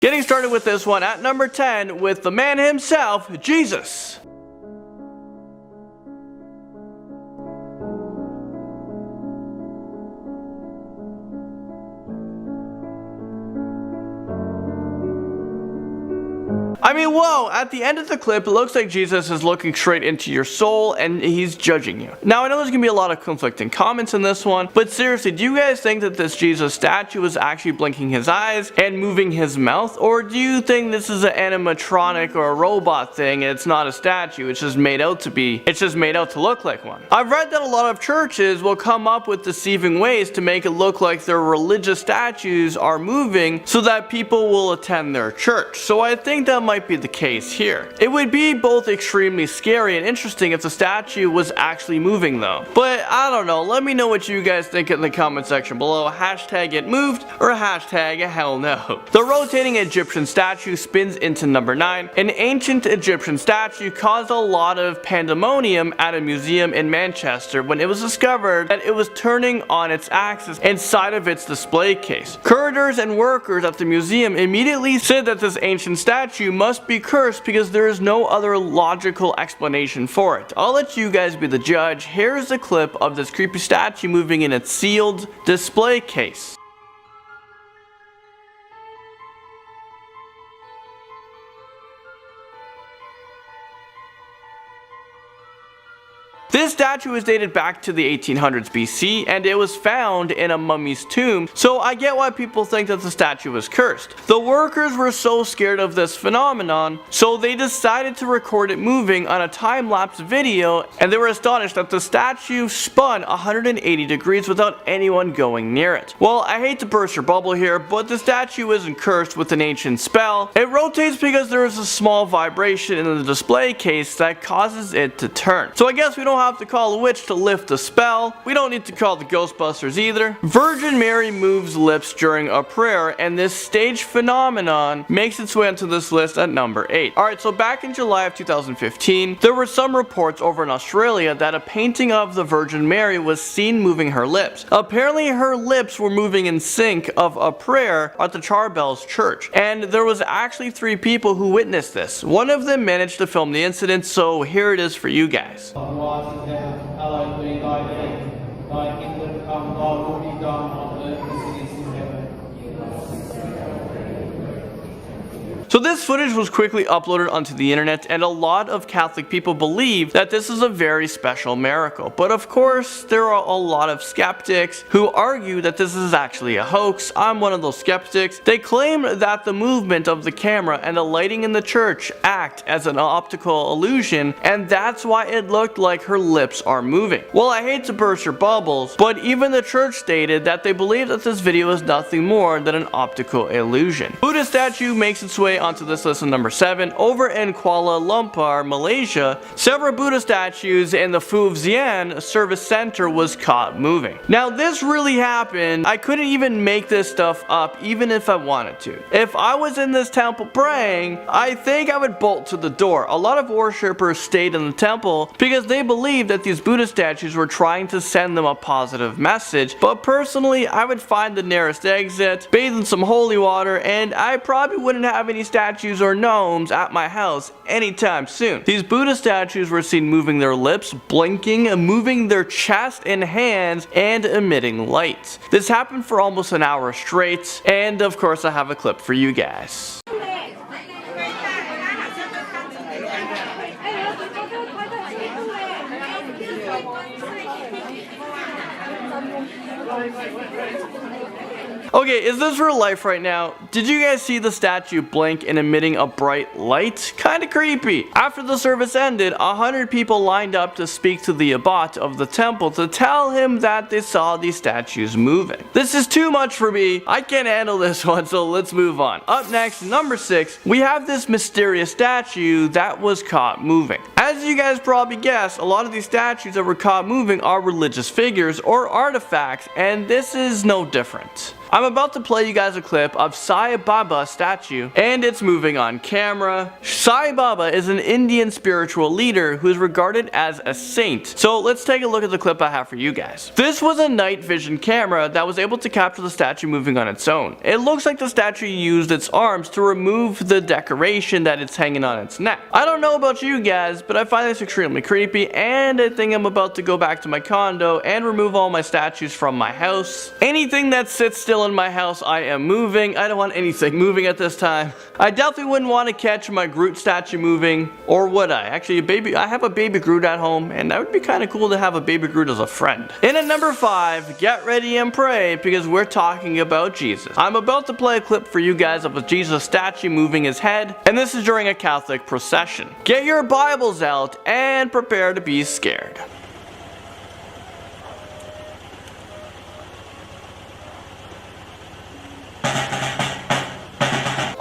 Getting started with this one at number 10 with the man himself, Jesus. I mean, whoa, at the end of the clip, it looks like Jesus is looking straight into your soul and he's judging you. Now, I know there's gonna be a lot of conflicting comments in this one, but seriously, do you guys think that this Jesus statue is actually blinking his eyes and moving his mouth? Or do you think this is an animatronic or a robot thing and it's not a statue, it's just made out to look like one? I've read that a lot of churches will come up with deceiving ways to make it look like their religious statues are moving so that people will attend their church. So I think that might be the case here. It would be both extremely scary and interesting if the statue was actually moving though. But I don't know, let me know what you guys think in the comment section below. Hashtag it moved or hashtag hell no. The rotating Egyptian statue spins into number 9. An ancient Egyptian statue caused a lot of pandemonium at a museum in Manchester when it was discovered that it was turning on its axis inside of its display case. Curators and workers at the museum immediately said that this ancient statue must be cursed because there is no other logical explanation for it. I'll let you guys be the judge. Here's a clip of this creepy statue moving in its sealed display case. This statue is dated back to the 1800s BC and it was found in a mummy's tomb, so I get why people think that the statue was cursed. The workers were so scared of this phenomenon, so they decided to record it moving on a time-lapse video, and they were astonished that the statue spun 180 degrees without anyone going near it. Well, I hate to burst your bubble here, but the statue isn't cursed with an ancient spell. It rotates because there is a small vibration in the display case that causes it to turn. So I guess we don't have to call a witch to lift the spell. We don't need to call the Ghostbusters either. Virgin Mary moves lips during a prayer, and this stage phenomenon makes its way onto this list at number 8. Alright, so back in July of 2015, there were some reports over in Australia that a painting of the Virgin Mary was seen moving her lips. Apparently her lips were moving in sync of a prayer at the Charbells Church, and there was actually 3 people who witnessed this. One of them managed to film the incident, so here it is for you guys. Hallowed be thy name, thy kingdom come, thy will be done on earth as it is in heaven. So this footage was quickly uploaded onto the internet, and a lot of Catholic people believe that this is a very special miracle. But of course, there are a lot of skeptics who argue that this is actually a hoax. I'm one of those skeptics. They claim that the movement of the camera and the lighting in the church act as an optical illusion, and that's why it looked like her lips are moving. Well, I hate to burst your bubbles, but even the church stated that they believe that this video is nothing more than an optical illusion. Buddha statue makes its way onto this list at number 7. Over in Kuala Lumpur, Malaysia, several Buddha statues in the Phu Xian service center was caught moving. Now this really happened. I couldn't even make this stuff up even if I wanted to. If I was in this temple praying, I think I would bolt to the door. A lot of worshippers stayed in the temple because they believed that these Buddha statues were trying to send them a positive message, but personally I would find the nearest exit, bathe in some holy water, and I probably wouldn't have any statues or gnomes at my house anytime soon. These Buddha statues were seen moving their lips, blinking, moving their chest and hands, and emitting lights. This happened for almost an hour straight, and of course I have a clip for you guys. Okay, is this real life right now? Did you guys see the statue blink and emitting a bright light? Kinda creepy. After the service ended, 100 people lined up to speak to the abbot of the temple to tell him that they saw these statues moving. This is too much for me. I can't handle this one, so let's move on. Up next, number 6, we have this mysterious statue that was caught moving. As you guys probably guessed, a lot of these statues that were caught moving are religious figures or artifacts, and this is no different. I'm about to play you guys a clip of Sai Baba statue, and it's moving on camera. Sai Baba is an Indian spiritual leader who is regarded as a saint. So let's take a look at the clip I have for you guys. This was a night vision camera that was able to capture the statue moving on its own. It looks like the statue used its arms to remove the decoration that it's hanging on its neck. I don't know about you guys, but I find this extremely creepy, and I think I'm about to go back to my condo and remove all my statues from my house. Anything that sits still in my house, I am moving. I don't want anything moving at this time. I definitely wouldn't want to catch my Groot statue moving, or would I? Actually, I have a baby Groot at home, and that would be kind of cool to have a baby Groot as a friend. In at number 5, get ready and pray, because we're talking about Jesus. I'm about to play a clip for you guys of a Jesus statue moving his head, and this is during a Catholic procession. Get your Bibles out and prepare to be scared.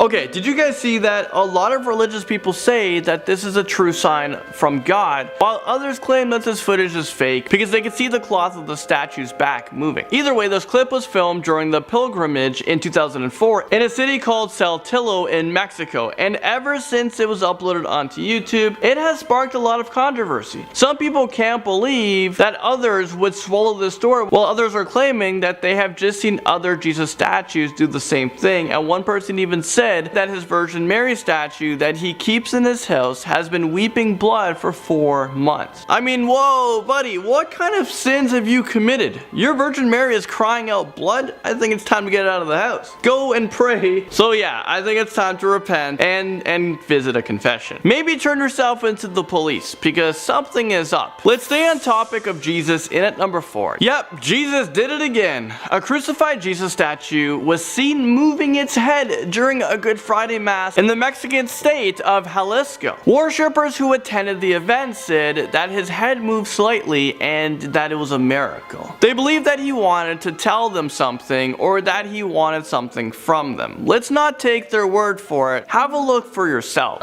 Okay, did you guys see that? A lot of religious people say that this is a true sign from God, while others claim that this footage is fake because they can see the cloth of the statue's back moving. Either way, this clip was filmed during the pilgrimage in 2004 in a city called Saltillo in Mexico, and ever since it was uploaded onto YouTube, it has sparked a lot of controversy. Some people can't believe that others would swallow this story, while others are claiming that they have just seen other Jesus statues do the same thing, and one person even said that his Virgin Mary statue that he keeps in his house has been weeping blood for 4 months. I mean, whoa, buddy, what kind of sins have you committed? Your Virgin Mary is crying out blood? I think it's time to get out of the house. Go and pray. So yeah, I think it's time to repent and visit a confession. Maybe turn yourself into the police, because something is up. Let's stay on topic of Jesus in at number 4. Yep, Jesus did it again. A crucified Jesus statue was seen moving its head during a Good Friday Mass in the Mexican state of Jalisco. Worshippers who attended the event said that his head moved slightly and that it was a miracle. They believed that he wanted to tell them something, or that he wanted something from them. Let's not take their word for it. Have a look for yourself.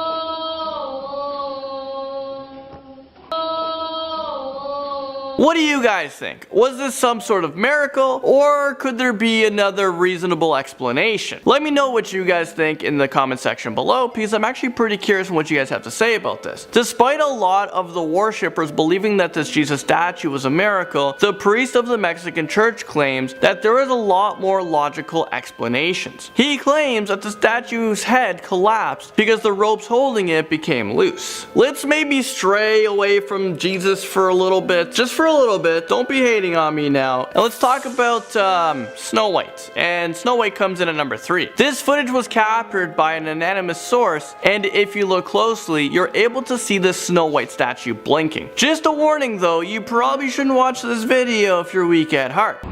What do you guys think? Was this some sort of miracle, or could there be another reasonable explanation? Let me know what you guys think in the comment section below, because I'm actually pretty curious on what you guys have to say about this. Despite a lot of the worshippers believing that this Jesus statue was a miracle, the priest of the Mexican church claims that there is a lot more logical explanations. He claims that the statue's head collapsed because the ropes holding it became loose. Let's maybe stray away from Jesus for a little bit, just for a little bit. Don't be hating on me now. And let's talk about Snow White. And Snow White comes in at number 3. This footage was captured by an anonymous source, and if you look closely, you're able to see the Snow White statue blinking. Just a warning though, you probably shouldn't watch this video if you're weak at heart.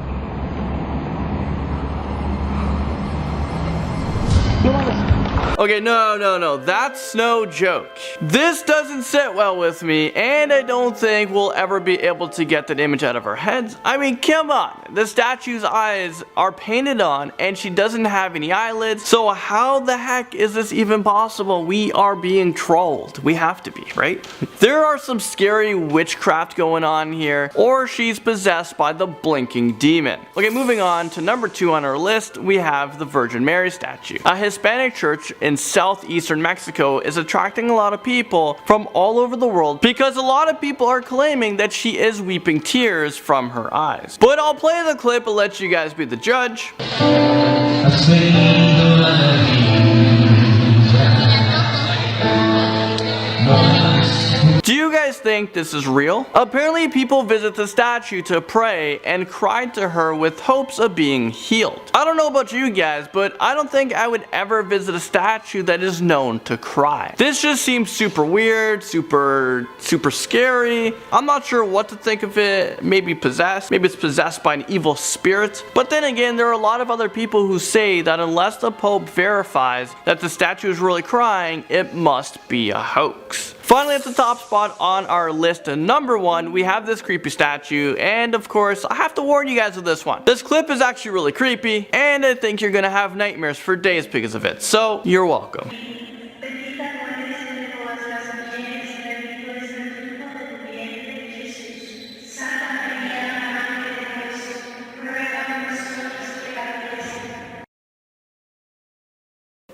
Okay, no, that's no joke. This doesn't sit well with me, and I don't think we'll ever be able to get that image out of our heads. I mean, come on. The statue's eyes are painted on, and she doesn't have any eyelids, so how the heck is this even possible? We are being trolled. We have to be, right? There are some scary witchcraft going on here, or she's possessed by the blinking demon. Okay, moving on to number 2 on our list, we have the Virgin Mary statue. A Hispanic church in southeastern Mexico is attracting a lot of people from all over the world because a lot of people are claiming that she is weeping tears from her eyes. But I'll play the clip and let you guys be the judge. Do you guys think this is real? Apparently people visit the statue to pray and cry to her with hopes of being healed. I don't know about you guys, but I don't think I would ever visit a statue that is known to cry. This just seems super weird, super scary. I'm not sure what to think of it. Maybe possessed, maybe it's possessed by an evil spirit. But then again, there are a lot of other people who say that unless the Pope verifies that the statue is really crying, it must be a hoax. Finally, at the top spot on our list, number 1, we have this creepy statue, and of course, I have to warn you guys of this one. This clip is actually really creepy, and I think you're gonna have nightmares for days because of it, so you're welcome.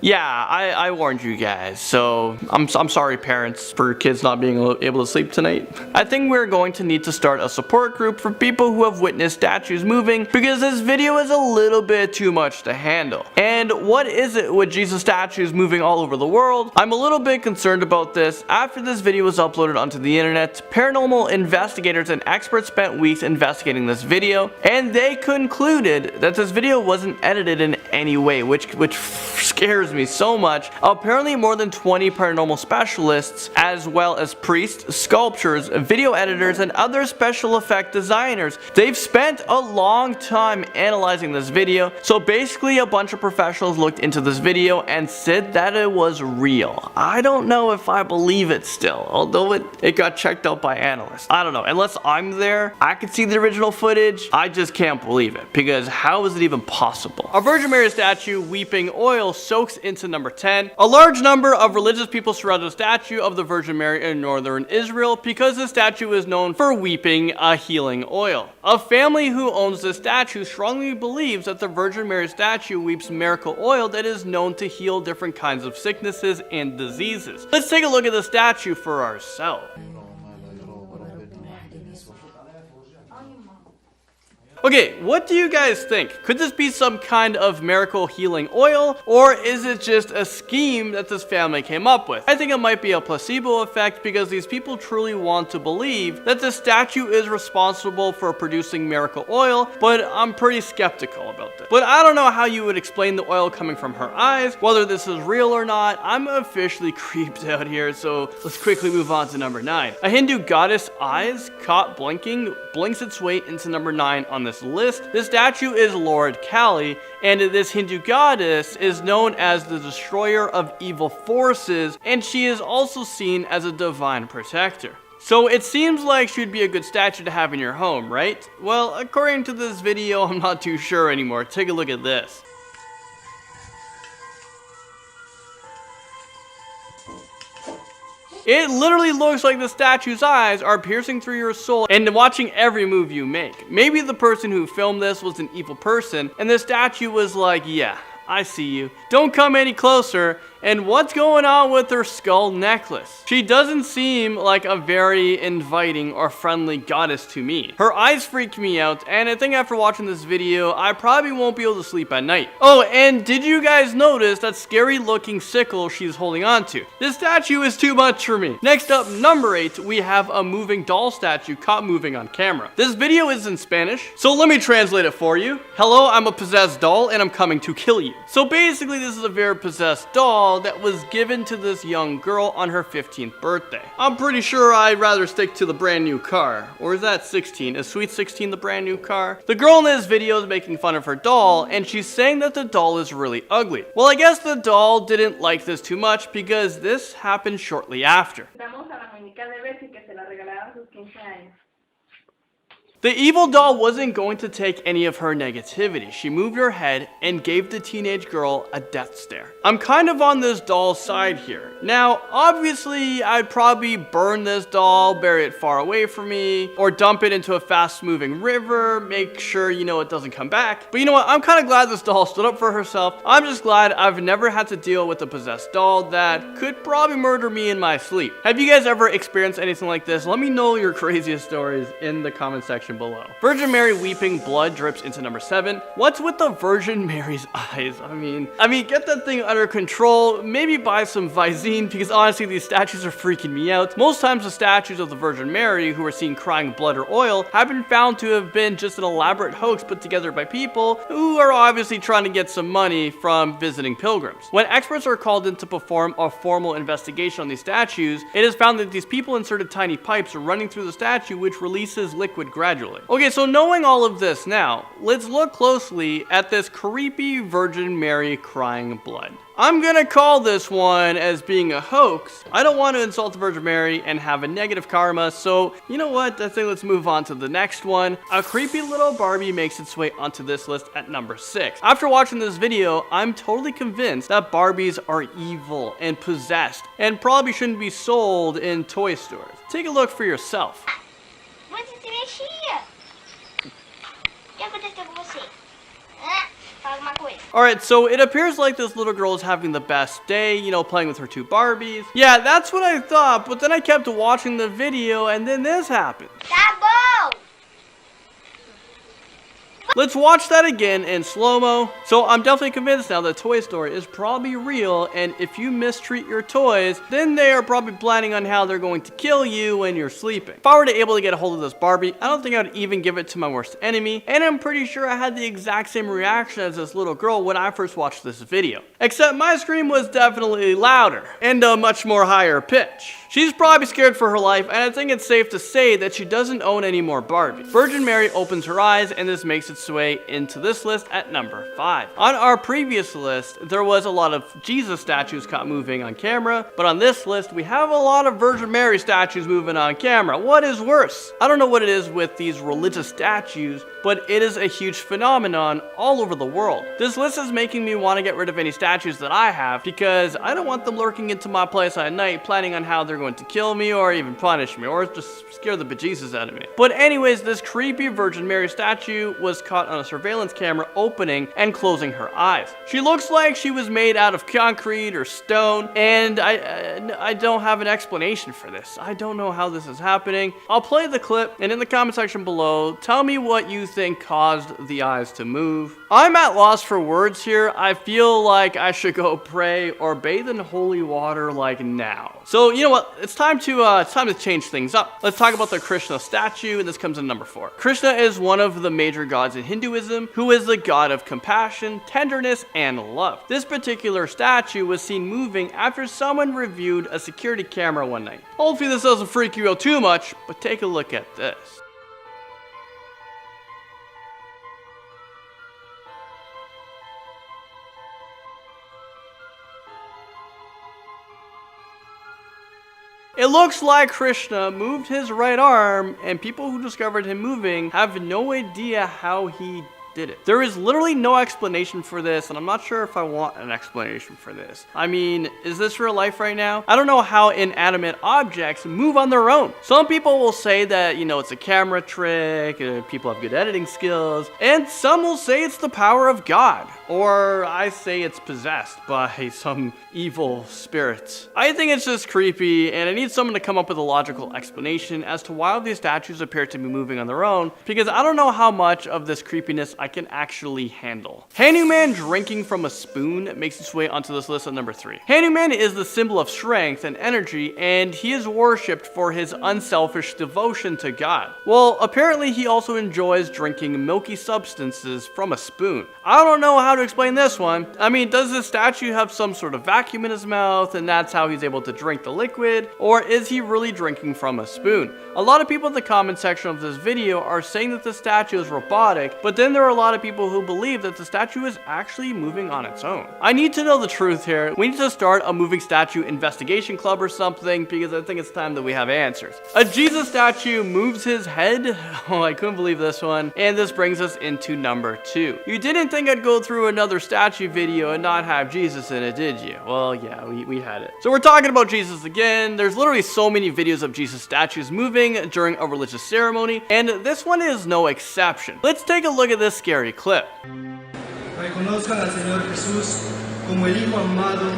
Yeah, I warned you guys, so I'm sorry parents for kids not being able to sleep tonight. I think we're going to need to start a support group for people who have witnessed statues moving because this video is a little bit too much to handle. And what is it with Jesus statues moving all over the world? I'm a little bit concerned about this. After this video was uploaded onto the internet, paranormal investigators and experts spent weeks investigating this video, and they concluded that this video wasn't edited in any way, which scares me so much. Apparently more than 20 paranormal specialists, as well as priests, sculptors, video editors, and other special effect designers, they've spent a long time analyzing this video. So basically a bunch of professionals looked into this video and said that it was real. I don't know if I believe it still, although it got checked out by analysts. I don't know, unless I'm there, I could see the original footage. I just can't believe it, because how is it even possible? A Virgin Mary statue weeping oil soaks into number 10. A large number of religious people surround the statue of the Virgin Mary in northern Israel because the statue is known for weeping a healing oil. A family who owns the statue strongly believes that the Virgin Mary statue weeps miracle oil that is known to heal different kinds of sicknesses and diseases. Let's take a look at the statue for ourselves. Okay, what do you guys think? Could this be some kind of miracle healing oil, or is it just a scheme that this family came up with? I think it might be a placebo effect because these people truly want to believe that the statue is responsible for producing miracle oil, but I'm pretty skeptical about this. But I don't know how you would explain the oil coming from her eyes, whether this is real or not. I'm officially creeped out here, so let's quickly move on to number 9. A Hindu goddess eyes caught blinking blinks its way into number 9 on this list. This statue is Lord Kali, and this Hindu goddess is known as the destroyer of evil forces, and she is also seen as a divine protector. So it seems like she'd be a good statue to have in your home, right? Well, according to this video, I'm not too sure anymore. Take a look at this. It literally looks like the statue's eyes are piercing through your soul and watching every move you make. Maybe the person who filmed this was an evil person, and the statue was like, yeah, I see you. Don't come any closer. And what's going on with her skull necklace? She doesn't seem like a very inviting or friendly goddess to me. Her eyes freak me out, and I think after watching this video, I probably won't be able to sleep at night. Oh, and did you guys notice that scary looking sickle she's holding on to? This statue is too much for me. Next up, number 8, we have a moving doll statue caught moving on camera. This video is in Spanish, so let me translate it for you. Hello, I'm a possessed doll, and I'm coming to kill you. So basically, this is a very possessed doll that was given to this young girl on her 15th birthday. I'm pretty sure I'd rather stick to the brand new car. Or is that 16? Is Sweet 16 the brand new car? The girl in this video is making fun of her doll, and she's saying that the doll is really ugly. Well, I guess the doll didn't like this too much because this happened shortly after. The evil doll wasn't going to take any of her negativity. She moved her head and gave the teenage girl a death stare. I'm kind of on this doll's side here. Now, obviously, I'd probably burn this doll, bury it far away from me, or dump it into a fast-moving river, make sure, it doesn't come back. But you know what? I'm kind of glad this doll stood up for herself. I'm just glad I've never had to deal with a possessed doll that could probably murder me in my sleep. Have you guys ever experienced anything like this? Let me know your craziest stories in the comment section below. Virgin Mary weeping blood drips into number 7. What's with the Virgin Mary's eyes? I mean, get that thing under control. Maybe buy some Visine, because honestly, these statues are freaking me out. Most times the statues of the Virgin Mary who are seen crying blood or oil have been found to have been just an elaborate hoax put together by people who are obviously trying to get some money from visiting pilgrims. When experts are called in to perform a formal investigation on these statues, it is found that these people inserted tiny pipes running through the statue which releases liquid gradually. Okay, so knowing all of this now, let's look closely at this creepy Virgin Mary crying blood. I'm gonna call this one as being a hoax. I don't want to insult the Virgin Mary and have a negative karma, so you know what? I think let's move on to the next one. A creepy little Barbie makes its way onto this list at number 6. After watching this video, I'm totally convinced that Barbies are evil and possessed and probably shouldn't be sold in toy stores. Take a look for yourself. Alright, so it appears like this little girl is having the best day, you know, playing with her 2 Barbies. Yeah, that's what I thought, but then I kept watching the video and then this happened. Let's watch that again in slow-mo. So I'm definitely convinced now that Toy Story is probably real, and if you mistreat your toys, then they are probably planning on how they're going to kill you when you're sleeping. If I were to able to get a hold of this Barbie, I don't think I would even give it to my worst enemy, and I'm pretty sure I had the exact same reaction as this little girl when I first watched this video. Except my scream was definitely louder, and a much more higher pitch. She's probably scared for her life, and I think it's safe to say that she doesn't own any more Barbie. Virgin Mary opens her eyes, and this makes its way into this list at number 5. On our previous list, there was a lot of Jesus statues caught moving on camera, but on this list, we have a lot of Virgin Mary statues moving on camera. What is worse? I don't know what it is with these religious statues, but it is a huge phenomenon all over the world. This list is making me want to get rid of any statues that I have because I don't want them lurking into my place at night planning on how they're going to kill me or even punish me or just scare the bejesus out of me. But anyways, this creepy Virgin Mary statue was caught on a surveillance camera opening and closing her eyes. She looks like she was made out of concrete or stone, and I don't have an explanation for this. I don't know how this is happening. I'll play the clip, and in the comment section below, tell me what you think caused the eyes to move. I'm at loss for words here. I feel like I should go pray or bathe in holy water like now. So you know what? It's time to change things up. Let's talk about the Krishna statue, and this comes in number 4. Krishna is one of the major gods in Hinduism, who is the god of compassion, tenderness, and love. This particular statue was seen moving after someone reviewed a security camera one night. Hopefully this doesn't freak you out too much, but take a look at this. It looks like Krishna moved his right arm, and people who discovered him moving have no idea how he did it. There is literally no explanation for this, and I'm not sure if I want an explanation for this. I mean, is this real life right now? I don't know how inanimate objects move on their own. Some people will say that, you know, it's a camera trick, people have good editing skills, and some will say it's the power of God, or I say it's possessed by some evil spirits. I think it's just creepy, and I need someone to come up with a logical explanation as to why these statues appear to be moving on their own, because I don't know how much of this creepiness I can actually handle. Hanuman drinking from a spoon makes its way onto this list at number 3. Hanuman is the symbol of strength and energy, and he is worshipped for his unselfish devotion to God. Well, apparently he also enjoys drinking milky substances from a spoon. I don't know how to explain this one. I mean, does this statue have some sort of vacuum in his mouth and that's how he's able to drink the liquid? Or is he really drinking from a spoon? A lot of people in the comment section of this video are saying that the statue is robotic, but then there are a lot of people who believe that the statue is actually moving on its own. I need to know the truth here. We need to start a moving statue investigation club or something, because I think it's time that we have answers. A Jesus statue moves his head. Oh, I couldn't believe this one. And this brings us into number 2. You didn't think I'd go through another statue video and not have Jesus in it, did you? Well, yeah, we had it. So we're talking about Jesus again. There's literally so many videos of Jesus statues moving during a religious ceremony, and this one is no exception. Let's take a look at this scary clip. Reconozcan al Señor Jesús como el Hijo amado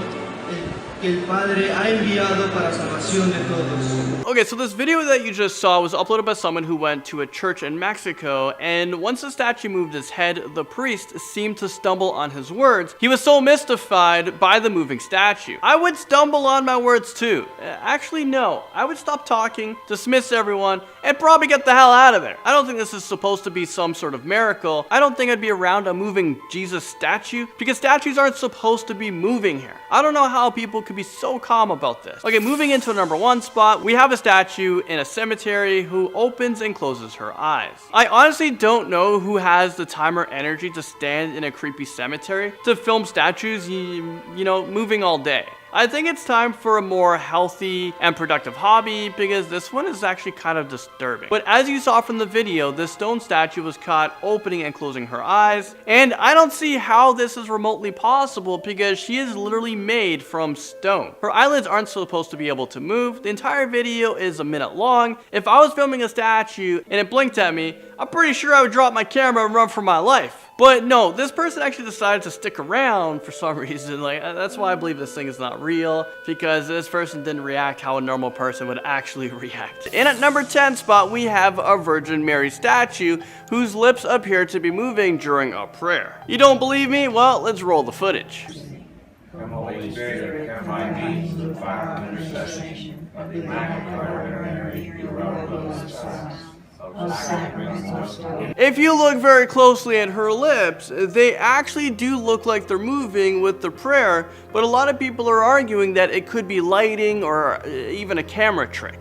que el Padre ha enviado para salvación de todos. Okay, so this video that you just saw was uploaded by someone who went to a church in Mexico, and once the statue moved his head, the priest seemed to stumble on his words. He was so mystified by the moving statue. I would stumble on my words too. Actually, no. I would stop talking, dismiss everyone, and probably get the hell out of there. I don't think this is supposed to be some sort of miracle. I don't think I'd be around a moving Jesus statue, because statues aren't supposed to be moving here. I don't know how people could be so calm about this. Okay, moving into the number 1 spot, we have a statue in a cemetery who opens and closes her eyes. I honestly don't know who has the time or energy to stand in a creepy cemetery to film statues, you know, moving all day. I think it's time for a more healthy and productive hobby, because this one is actually kind of disturbing. But as you saw from the video, this stone statue was caught opening and closing her eyes, and I don't see how this is remotely possible, because she is literally made from stone. Her eyelids aren't supposed to be able to move. The entire video is a minute long. If I was filming a statue and it blinked at me, I'm pretty sure I would drop my camera and run for my life. But no, this person actually decided to stick around for some reason. Like, that's why I believe this thing is not real, because this person didn't react how a normal person would actually react. And at number 10 spot, we have a Virgin Mary statue whose lips appear to be moving during a prayer. You don't believe me? Well, let's roll the footage. Come, Holy Spirit, come by me through the fire of intercession of the Immaculate Heart of Mary, your outmost sons. If you look very closely at her lips, they actually do look like they're moving with the prayer, but a lot of people are arguing that it could be lighting or even a camera trick.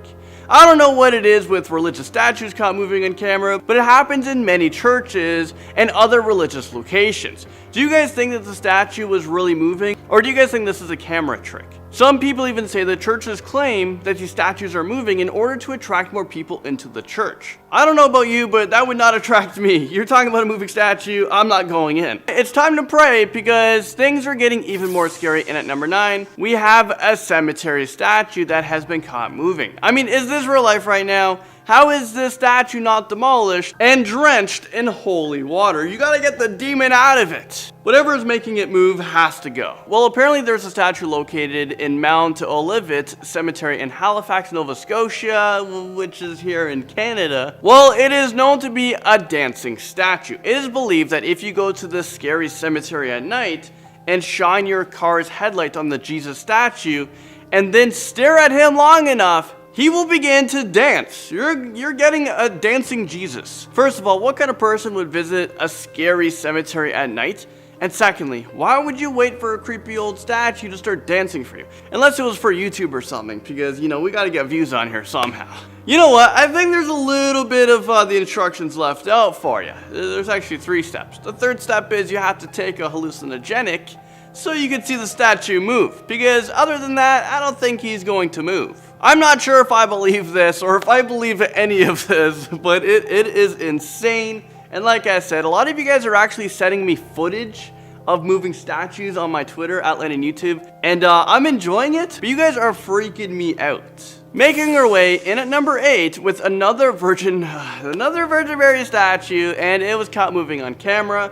I don't know what it is with religious statues caught moving on camera, but it happens in many churches and other religious locations. Do you guys think that the statue was really moving, or do you guys think this is a camera trick? Some people even say that churches claim that these statues are moving in order to attract more people into the church. I don't know about you, but that would not attract me. You're talking about a moving statue, I'm not going in. It's time to pray because things are getting even more scary. And at number 9, we have a cemetery statue that has been caught moving. I mean, is this real life right now? How is this statue not demolished and drenched in holy water? You gotta get the demon out of it. Whatever is making it move has to go. Well, apparently there's a statue located in Mount Olivet Cemetery in Halifax, Nova Scotia, which is here in Canada. Well, it is known to be a dancing statue. It is believed that if you go to this scary cemetery at night and shine your car's headlight on the Jesus statue and then stare at him long enough, he will begin to dance. You're getting a dancing Jesus. First of all, what kind of person would visit a scary cemetery at night? And secondly, why would you wait for a creepy old statue to start dancing for you? Unless it was for YouTube or something, because, you know, we gotta get views on here somehow. You know what? I think there's a little bit of the instructions left out for you. There's actually 3 steps. The 3rd step is you have to take a hallucinogenic so you can see the statue move, because other than that, I don't think he's going to move. I'm not sure if I believe this or if I believe any of this, but it is insane. And like I said, a lot of you guys are actually sending me footage of moving statues on my Twitter, Outland and YouTube, and I'm enjoying it, but you guys are freaking me out. Making our way in at number 8 with another Virgin Mary statue, and it was caught moving on camera.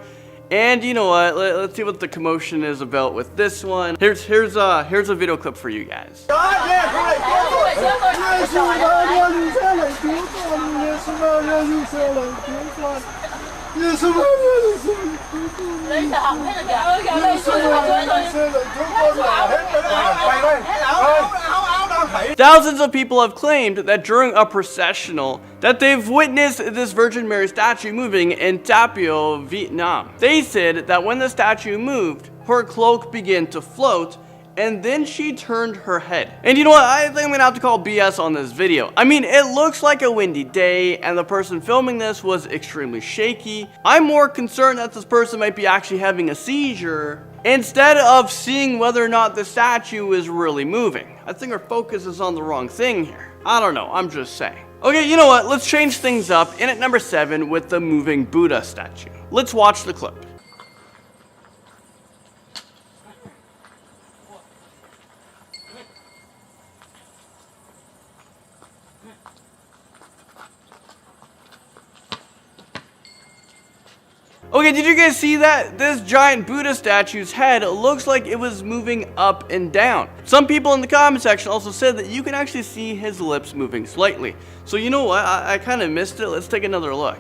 And you know what? Let's see what the commotion is about with this one. Here's a video clip for you guys. Thousands of people have claimed that during a processional that they've witnessed this Virgin Mary statue moving in Tapio, Vietnam. They said that when the statue moved, her cloak began to float, and then she turned her head. And you know what? I think I'm gonna have to call BS on this video. I mean, it looks like a windy day, and the person filming this was extremely shaky. I'm more concerned that this person might be actually having a seizure instead of seeing whether or not the statue is really moving. I think our focus is on the wrong thing here. I don't know, I'm just saying. Okay, you know what? Let's change things up. In at number 7 with the moving Buddha statue. Let's watch the clip. Okay, did you guys see that? This giant Buddha statue's head looks like it was moving up and down. Some people in the comment section also said that you can actually see his lips moving slightly. So you know what? I kind of missed it. Let's take another look.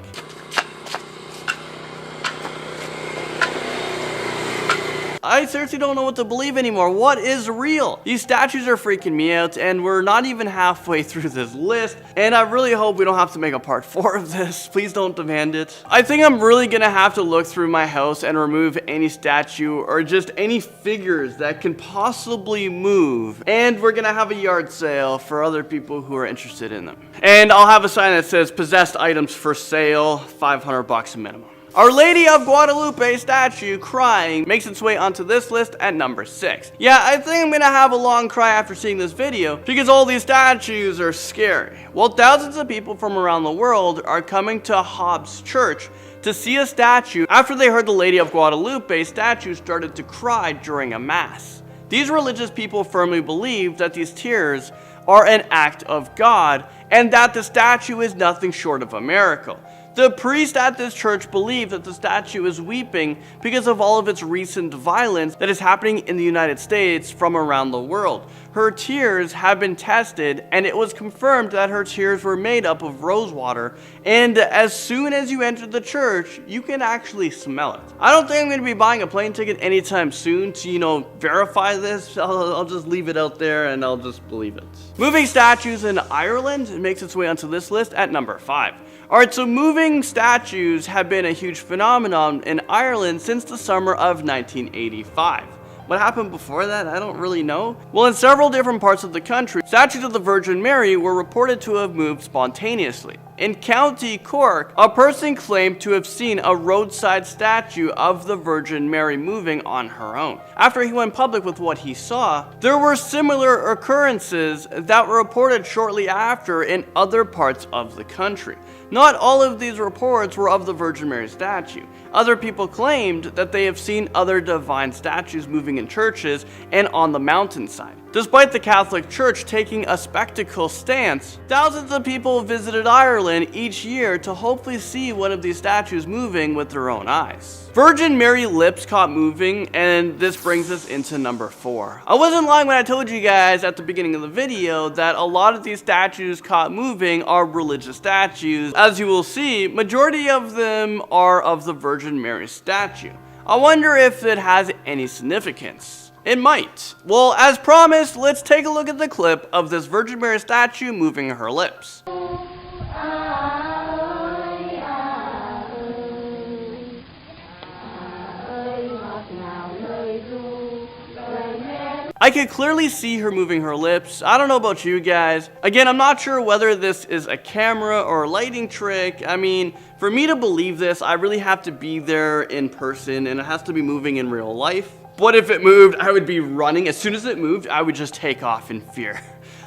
I seriously don't know what to believe anymore. What is real? These statues are freaking me out, and we're not even halfway through this list, and I really hope we don't have to make a part 4 of this. Please don't demand it. I think I'm really gonna have to look through my house and remove any statue or just any figures that can possibly move, and we're gonna have a yard sale for other people who are interested in them. And I'll have a sign that says possessed items for sale, $500 minimum. Our Lady of Guadalupe statue crying makes its way onto this list at number 6. Yeah, I think I'm gonna have a long cry after seeing this video because all these statues are scary. Well, thousands of people from around the world are coming to Hobbs Church to see a statue after they heard the Lady of Guadalupe statue started to cry during a mass. These religious people firmly believe that these tears are an act of God and that the statue is nothing short of a miracle. The priest at this church believes that the statue is weeping because of all of its recent violence that is happening in the United States from around the world. Her tears have been tested, and it was confirmed that her tears were made up of rose water, and as soon as you enter the church, you can actually smell it. I don't think I'm going to be buying a plane ticket anytime soon to, verify this. I'll just leave it out there and I'll just believe it. Moving statues in Ireland, it makes its way onto this list at number 5. Alright, so moving statues have been a huge phenomenon in Ireland since the summer of 1985. What happened before that? I don't really know. Well, in several different parts of the country, statues of the Virgin Mary were reported to have moved spontaneously. In County Cork, a person claimed to have seen a roadside statue of the Virgin Mary moving on her own. After he went public with what he saw, there were similar occurrences that were reported shortly after in other parts of the country. Not all of these reports were of the Virgin Mary statue. Other people claimed that they have seen other divine statues moving in churches and on the mountainside. Despite the Catholic Church taking a spectacle stance, thousands of people visited Ireland each year to hopefully see one of these statues moving with their own eyes. Virgin Mary lips caught moving, and this brings us into number 4. I wasn't lying when I told you guys at the beginning of the video that a lot of these statues caught moving are religious statues. As you will see, majority of them are of the Virgin Mary statue. I wonder if it has any significance. It might. Well, as promised, let's take a look at the clip of this Virgin Mary statue moving her lips. I could clearly see her moving her lips. I don't know about you guys. Again, I'm not sure whether this is a camera or a lighting trick. I mean, for me to believe this, I really have to be there in person, and it has to be moving in real life. But if it moved, I would be running. As soon as it moved, I would just take off in fear.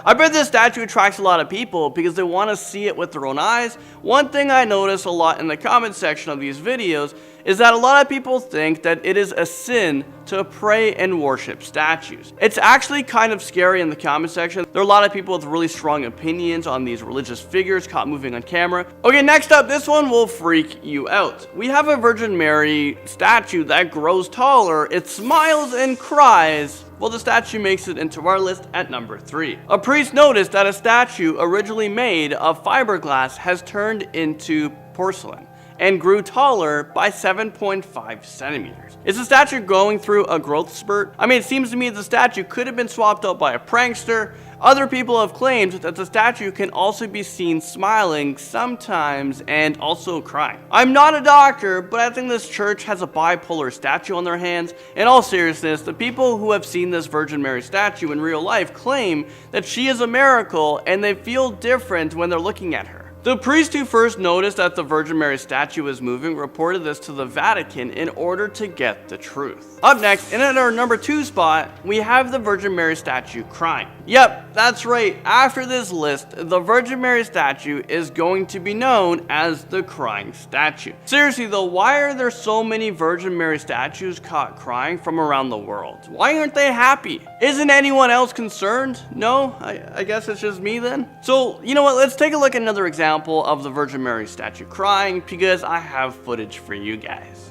I bet this statue attracts a lot of people because they want to see it with their own eyes. One thing I notice a lot in the comment section of these videos is that a lot of people think that it is a sin to pray and worship statues. It's actually kind of scary in the comment section. There are a lot of people with really strong opinions on these religious figures caught moving on camera. Okay, next up, this one will freak you out. We have a Virgin Mary statue that grows taller, it smiles and cries. Well, the statue makes it into our list at number 3. A priest noticed that a statue originally made of fiberglass has turned into porcelain and grew taller by 7.5 centimeters. Is the statue going through a growth spurt? I mean, it seems to me the statue could have been swapped out by a prankster. Other people have claimed that the statue can also be seen smiling sometimes and also crying. I'm not a doctor, but I think this church has a bipolar statue on their hands. In all seriousness, the people who have seen this Virgin Mary statue in real life claim that she is a miracle and they feel different when they're looking at her. The priest who first noticed that the Virgin Mary statue was moving reported this to the Vatican in order to get the truth. Up next, and at our number 2 spot, we have the Virgin Mary statue crying. Yep, that's right. After this list, the Virgin Mary statue is going to be known as the crying statue. Seriously though, why are there so many Virgin Mary statues caught crying from around the world? Why aren't they happy? Isn't anyone else concerned? No? I guess it's just me then? So, you know what, let's take a look at another example of the Virgin Mary statue crying because I have footage for you guys.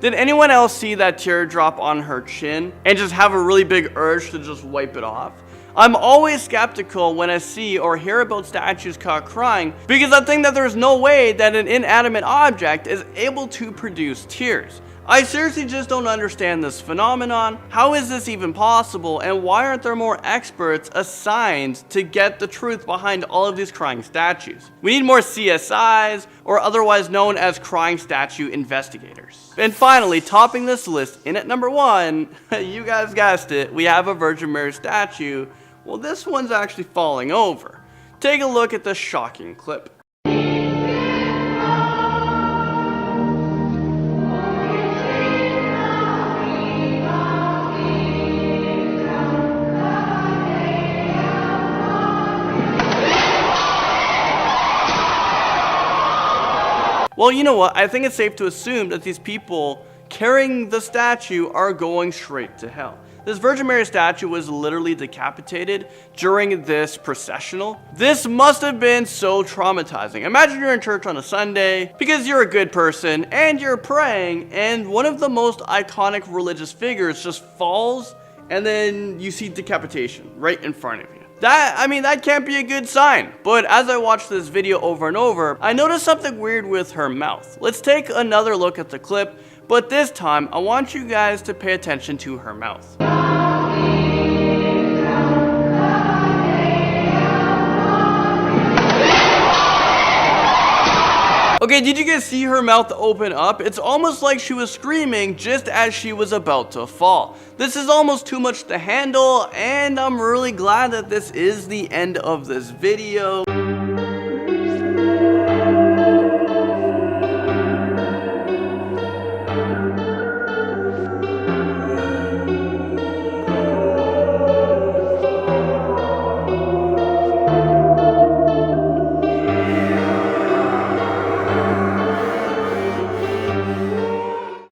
Did anyone else see that teardrop on her chin and just have a really big urge to just wipe it off? I'm always skeptical when I see or hear about statues caught crying because I think that there's no way that an inanimate object is able to produce tears. I seriously just don't understand this phenomenon. How is this even possible, and why aren't there more experts assigned to get the truth behind all of these crying statues? We need more CSIs, or otherwise known as crying statue investigators. And finally, topping this list, in at number 1, you guys guessed it, we have a Virgin Mary statue. Well, this one's actually falling over. Take a look at this shocking clip. Well, you know what? I think it's safe to assume that these people carrying the statue are going straight to hell. This Virgin Mary statue was literally decapitated during this processional. This must have been so traumatizing. Imagine you're in church on a Sunday because you're a good person and you're praying, and one of the most iconic religious figures just falls, and then you see decapitation right in front of you. That can't be a good sign. But as I watched this video over and over, I noticed something weird with her mouth. Let's take another look at the clip, but this time I want you guys to pay attention to her mouth. Okay, did you guys see her mouth open up? It's almost like she was screaming just as she was about to fall. This is almost too much to handle, and I'm really glad that this is the end of this video.